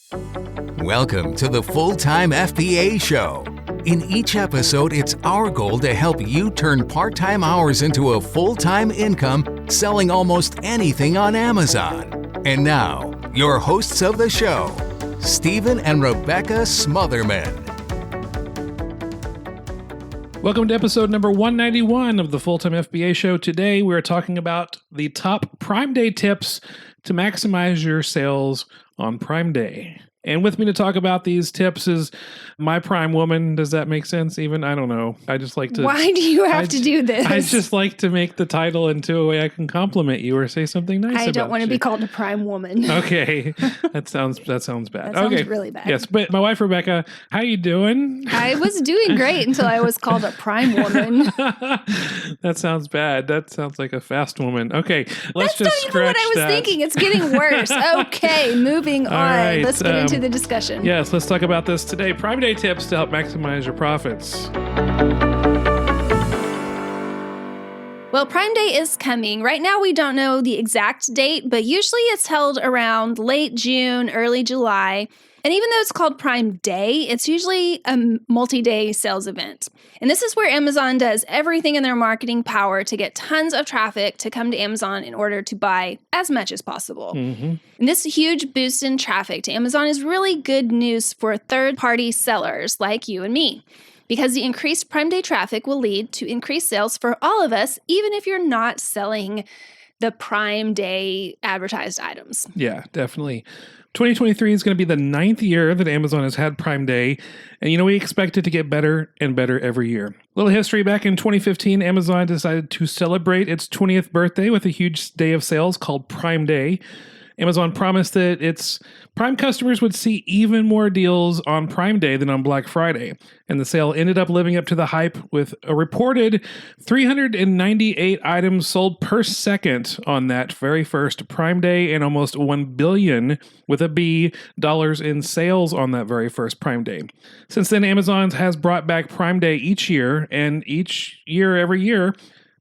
Welcome to the Full-Time FBA Show. In each episode, it's our goal to help you turn part-time hours into a full-time income selling almost anything on Amazon. And now, your hosts of the show, Stephen and Rebecca Smotherman. Welcome to episode number 191 of the Full-Time FBA Show. Today, we're talking about the top Prime Day tips to maximize your sales on Prime Day. And with me to talk about these tips is my Prime woman. Does that make sense even? I don't know. I just like to... Why do you have to do this? I just like to make the title into a way I can compliment you or say something nice about you. I don't want to be called a Prime woman. Okay. That sounds bad. That sounds really bad. Yes, but my wife, Rebecca, how you doing? I was doing great until I was called a Prime woman. That sounds bad. That sounds like a fast woman. Okay, let's just scratch that. That's not even what I was thinking. It's getting worse. Okay, moving on. Right, let's get into the discussion. Yes, let's talk about this today. Prime Day tips to help maximize your profits. Well, Prime Day is coming. Right now, we don't know the exact date, but usually it's held around late June, early July. And even though it's called Prime Day, it's usually a multi-day sales event. And this is where Amazon does everything in their marketing power to get tons of traffic to come to Amazon in order to buy as much as possible. Mm-hmm. And this huge boost in traffic to Amazon is really good news for third-party sellers like you and me, because the increased Prime Day traffic will lead to increased sales for all of us, even if you're not selling the Prime Day advertised items. Yeah, definitely. 2023 is going to be the 9th year that Amazon has had Prime Day, and we expect it to get better and better every year. Little history, back in 2015, Amazon decided to celebrate its 20th birthday with a huge day of sales called Prime Day. Amazon promised that its Prime customers would see even more deals on Prime Day than on Black Friday. And the sale ended up living up to the hype with a reported 398 items sold per second on that very first Prime Day and almost $1 billion with a B dollars in sales on that very first Prime Day. Since then, Amazon has brought back Prime Day each year, and each year, every year,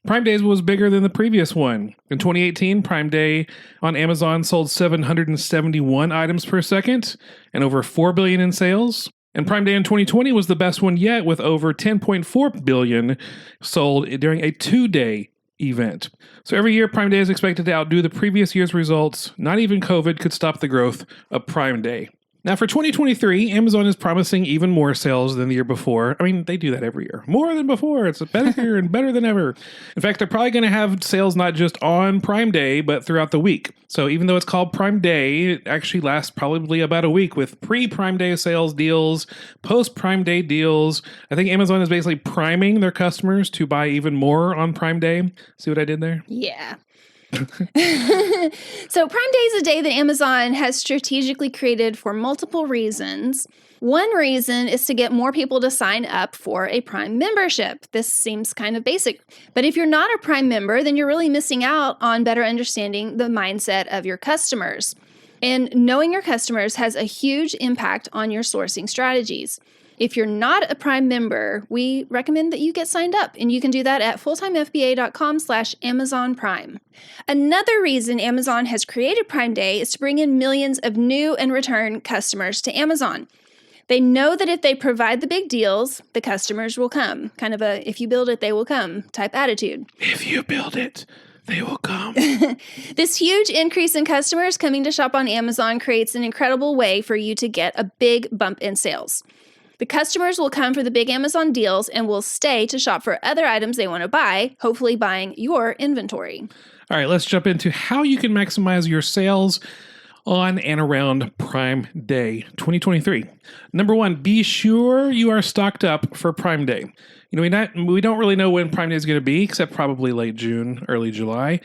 Prime Days was bigger than the previous one. In 2018, Prime Day on Amazon sold 771 items per second and over $4 billion in sales. And Prime Day in 2020 was the best one yet, with over $10.4 billion sold during a 2-day event. So every year, Prime Day is expected to outdo the previous year's results. Not even COVID could stop the growth of Prime Day. Now, for 2023, Amazon is promising even more sales than the year before. I mean, they do that every year. More than before. It's better and better than ever. In fact, they're probably going to have sales not just on Prime Day, but throughout the week. So even though it's called Prime Day, it actually lasts probably about a week with pre-Prime Day sales deals, post-Prime Day deals. I think Amazon is basically priming their customers to buy even more on Prime Day. See what I did there? Yeah. So Prime Day is a day that Amazon has strategically created for multiple reasons. One reason is to get more people to sign up for a Prime membership. This seems kind of basic, but if you're not a Prime member, then you're really missing out on better understanding the mindset of your customers. And knowing your customers has a huge impact on your sourcing strategies. If you're not a Prime member, we recommend that you get signed up, and you can do that at fulltimefba.com/Amazon Prime. Another reason Amazon has created Prime Day is to bring in millions of new and return customers to Amazon. They know that if they provide the big deals, the customers will come. Kind of a if you build it, they will come type attitude. If you build it, they will come. This huge increase in customers coming to shop on Amazon creates an incredible way for you to get a big bump in sales. The customers will come for the big Amazon deals and will stay to shop for other items they want to buy, hopefully buying your inventory. All right, let's jump into how you can maximize your sales on and around Prime Day 2023. Number one, be sure you are stocked up for Prime Day. We don't really know when Prime Day is going to be, except probably late June, early July.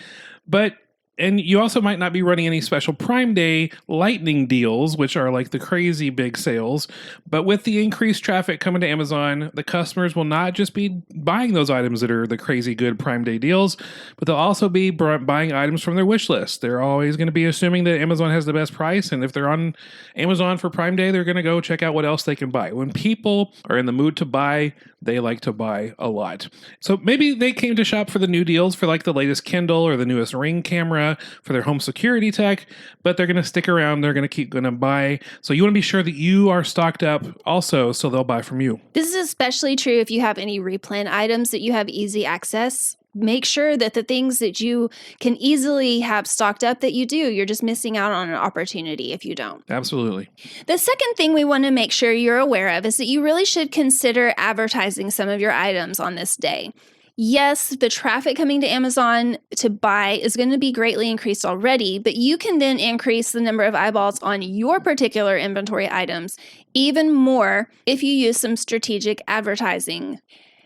And you also might not be running any special Prime Day lightning deals, which are like the crazy big sales. But with the increased traffic coming to Amazon, the customers will not just be buying those items that are the crazy good Prime Day deals, but they'll also be buying items from their wish list. They're always going to be assuming that Amazon has the best price. And if they're on Amazon for Prime Day, they're going to go check out what else they can buy. When people are in the mood to buy, they like to buy a lot. So maybe they came to shop for the new deals for like the latest Kindle or the newest Ring camera. camera, for their home security tech, but they're going to stick around. They're going to keep going to buy. So you want to be sure that you are stocked up also, so they'll buy from you. This is especially true if you have any replan items that you have easy access. Make sure that the things that you can easily have stocked up that you do, you're just missing out on an opportunity if you don't. Absolutely. The second thing we want to make sure you're aware of is that you really should consider advertising some of your items on this day. Yes, the traffic coming to Amazon to buy is going to be greatly increased already, but you can then increase the number of eyeballs on your particular inventory items even more if you use some strategic advertising.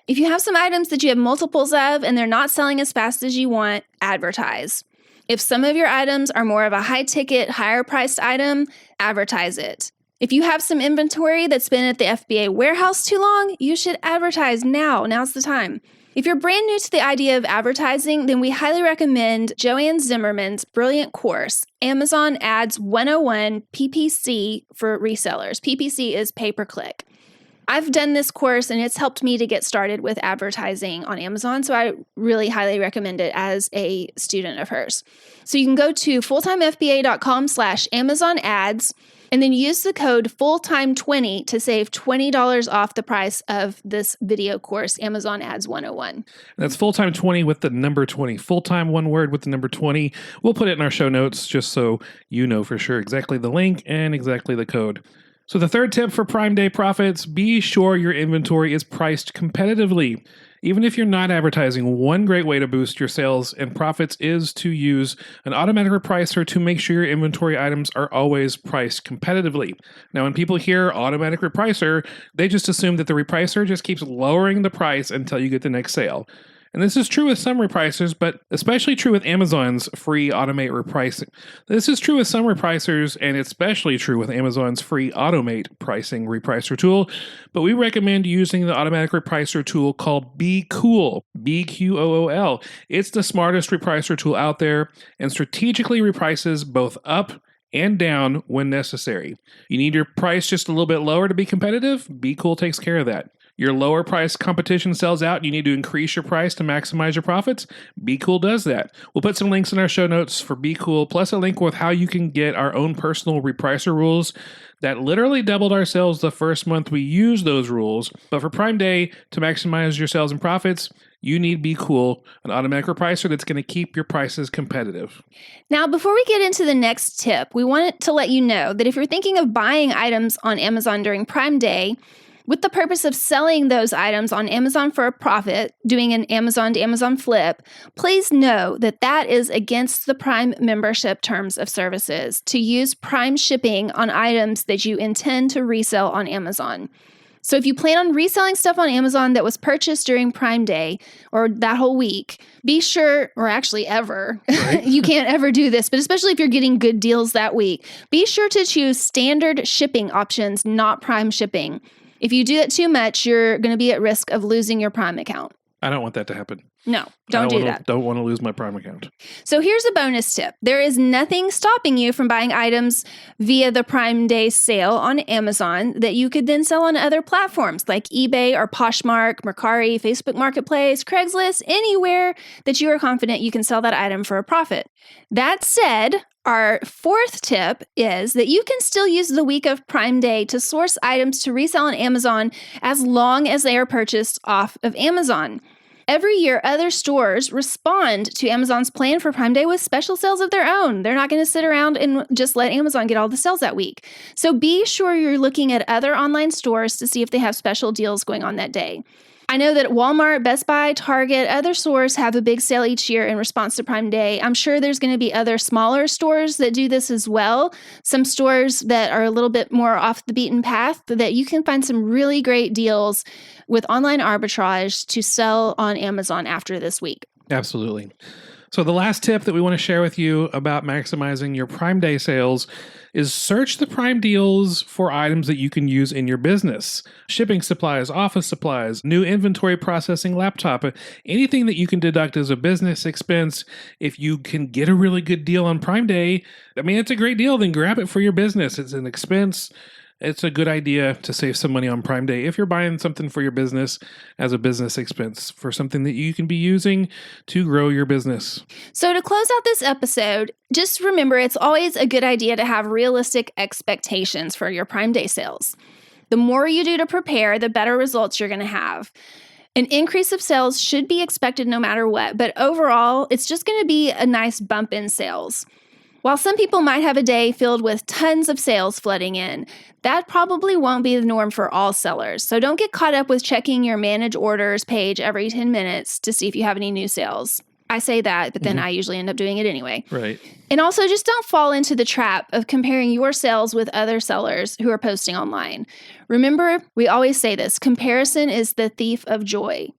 If you have some items that you have multiples of and they're not selling as fast as you want, advertise. If some of your items are more of a high ticket, higher priced item, advertise it. If you have some inventory that's been at the FBA warehouse too long, you should advertise now. Now's the time. If you're brand new to the idea of advertising, then we highly recommend Joanne Zimmerman's brilliant course, Amazon Ads 101 PPC for resellers. PPC is pay-per-click. I've done this course and it's helped me to get started with advertising on Amazon, so I really highly recommend it as a student of hers. So you can go to fulltimefba.com/Amazon ads and then use the code FULLTIME20 to save $20 off the price of this video course, Amazon Ads 101. That's full-time 20 with the number 20. Full-time, one word with the number 20. We'll put it in our show notes just so you know for sure exactly the link and exactly the code. So the third tip for Prime Day profits, be sure your inventory is priced competitively. Even if you're not advertising, one great way to boost your sales and profits is to use an automatic repricer to make sure your inventory items are always priced competitively. Now, when people hear automatic repricer, they just assume that the repricer just keeps lowering the price until you get the next sale. And this is true with some repricers, but especially true with Amazon's free Automate repricing. This is true with some repricers, and especially true with Amazon's free Automate pricing repricer tool. But we recommend using the automatic repricer tool called Be Cool, BQOOL. It's the smartest repricer tool out there and strategically reprices both up and down when necessary. You need your price just a little bit lower to be competitive? Be Cool takes care of that. Your lower price competition sells out, you need to increase your price to maximize your profits? Be Cool does that. We'll put some links in our show notes for Be Cool, plus a link with how you can get our own personal repricer rules that literally doubled our sales the first month we used those rules. But for Prime Day, to maximize your sales and profits, you need Be Cool, an automatic repricer that's going to keep your prices competitive. Now, before we get into the next tip, we wanted to let you know that if you're thinking of buying items on Amazon during Prime Day, with the purpose of selling those items on Amazon for a profit, doing an Amazon to Amazon flip, please know that that is against the Prime membership terms of services to use Prime shipping on items that you intend to resell on Amazon. So if you plan on reselling stuff on Amazon that was purchased during Prime Day or that whole week, be sure, or actually ever, right? You can't ever do this, but especially if you're getting good deals that week, be sure to choose standard shipping options, not Prime shipping. If you do that too much, you're going to be at risk of losing your Prime account. I don't want that to happen. No, don't do that. Don't want to lose my Prime account. So here's a bonus tip. There is nothing stopping you from buying items via the Prime Day sale on Amazon that you could then sell on other platforms like eBay or Poshmark, Mercari, Facebook Marketplace, Craigslist, anywhere that you are confident you can sell that item for a profit. That said, our fourth tip is that you can still use the week of Prime Day to source items to resell on Amazon as long as they are purchased off of Amazon. Every year, other stores respond to Amazon's plan for Prime Day with special sales of their own. They're not going to sit around and just let Amazon get all the sales that week. So be sure you're looking at other online stores to see if they have special deals going on that day. I know that Walmart, Best Buy, Target, other stores have a big sale each year in response to Prime Day. I'm sure there's going to be other smaller stores that do this as well. Some stores that are a little bit more off the beaten path that you can find some really great deals with online arbitrage to sell on Amazon after this week. Absolutely. So the last tip that we want to share with you about maximizing your Prime Day sales is search the Prime deals for items that you can use in your business. Shipping supplies, office supplies, new inventory processing laptop, anything that you can deduct as a business expense. If you can get a really good deal on Prime Day, I mean, it's a great deal, then grab it for your business. It's an expense. it's a good idea to save some money on Prime Day if you're buying something for your business as a business expense for something that you can be using to grow your business. So to close out this episode, just remember it's always a good idea to have realistic expectations for your Prime Day sales. The more you do to prepare, the better results you're going to have. An increase of sales should be expected no matter what, but overall, it's just going to be a nice bump in sales. While some people might have a day filled with tons of sales flooding in, that probably won't be the norm for all sellers. So don't get caught up with checking your manage orders page every 10 minutes to see if you have any new sales. I say that, but then I usually end up doing it anyway. Right. And also just don't fall into the trap of comparing your sales with other sellers who are posting online. Remember, we always say this, comparison is the thief of joy.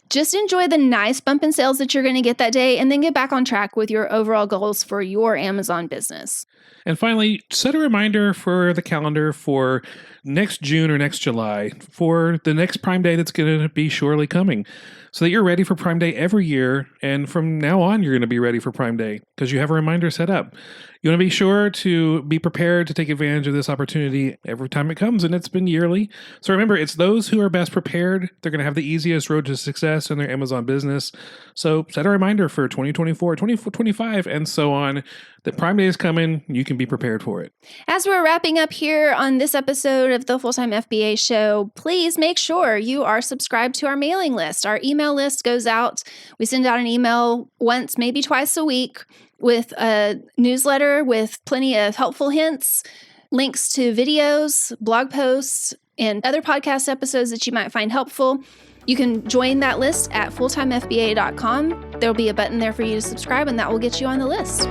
Just enjoy the nice bump in sales that you're going to get that day and then get back on track with your overall goals for your Amazon business. And finally, set a reminder for the calendar for next June or next July for the next Prime Day that's going to be surely coming so that you're ready for Prime Day every year. And from now on, you're going to be ready for Prime Day because you have a reminder set up. You want to be sure to be prepared to take advantage of this opportunity every time it comes, and it's been yearly. So remember, it's those who are best prepared. They're going to have the easiest road to success in their Amazon business. So set a reminder for 2024, 2025, and so on that Prime Day is coming. You can be prepared for it. As we're wrapping up here on this episode of the Full-Time FBA Show, please make sure you are subscribed to our mailing list. Our email list goes out. We send out an email once, maybe twice a week, with a newsletter with plenty of helpful hints, links to videos, blog posts, and other podcast episodes that you might find helpful. You can join that list at fulltimefba.com. There'll be a button there for you to subscribe, and that will get you on the list.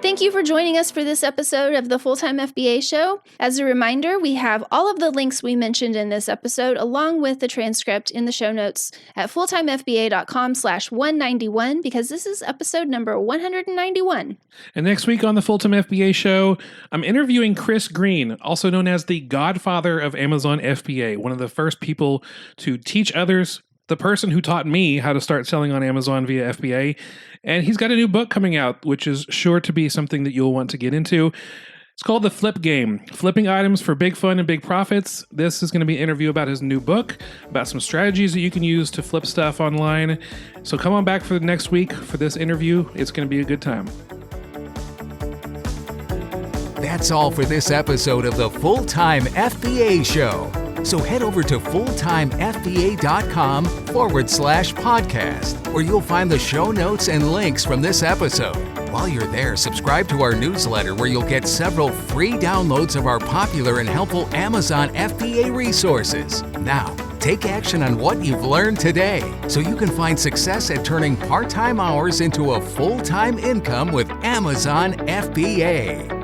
Thank you for joining us for this episode of the Full-Time FBA Show. As a reminder, we have all of the links we mentioned in this episode, along with the transcript in the show notes at fulltimefba.com/191, because this is episode number 191. And next week on the Full-Time FBA Show, I'm interviewing Chris Green, also known as the godfather of Amazon FBA, one of the first people to teach others, the person who taught me how to start selling on Amazon via FBA. And he's got a new book coming out, which is sure to be something that you'll want to get into. It's called The Flip Game, Flipping Items for Big Fun and Big Profits. This is going to be an interview about his new book, about some strategies that you can use to flip stuff online. So come on back for the next week for this interview. It's going to be a good time. That's all for this episode of the Full-Time FBA Show. So head over to fulltimefba.com/podcast, where you'll find the show notes and links from this episode. While you're there, subscribe to our newsletter where you'll get several free downloads of our popular and helpful Amazon FBA resources. Now, take action on what you've learned today so you can find success at turning part-time hours into a full-time income with Amazon FBA.